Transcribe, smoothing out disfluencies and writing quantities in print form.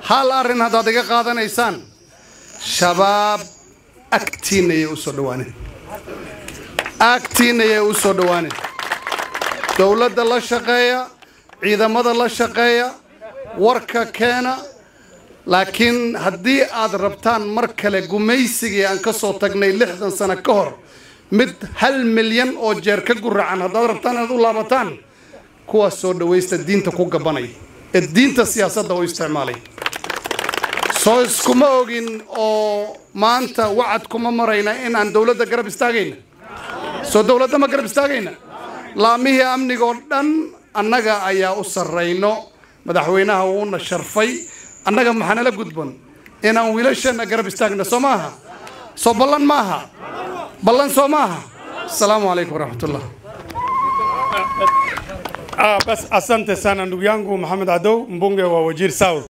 hal arrin haddaad iga qaadanaysaan shabaab agtiinayay u soo dhawaanin agtiinayay u soo dhawaanin dawladda la shaqeeya ciidamada la shaqeeya warka keena laakiin haddii aad rabtaan mar kale gumaysigii aan ka soo tagnay 60 sano ka hor mid 1 milyan oo jeer ka guracan haddaad rabtaan inaad u laabataan kuwaas soo dhawaysta diinta ku gabanay ee diinta siyaasadda u isticmaalay soo iskuma ogin oo maanta wacad kuma marayna in aan dawladda garab istaagayna soo dawladda ma garab istaagayna laamihii amniga oo dhan annaga ayaa u sarrayno madaxweynaha uuna sharfay annaga maxaan la gudban inaan wiilashana garab istaagna Soomaha soo ballan maaha ballan Soomaha assalaamu alaykum warahmatullah bas asante sana ndugu yangu Mohamed Adow mbunge wa Wajir South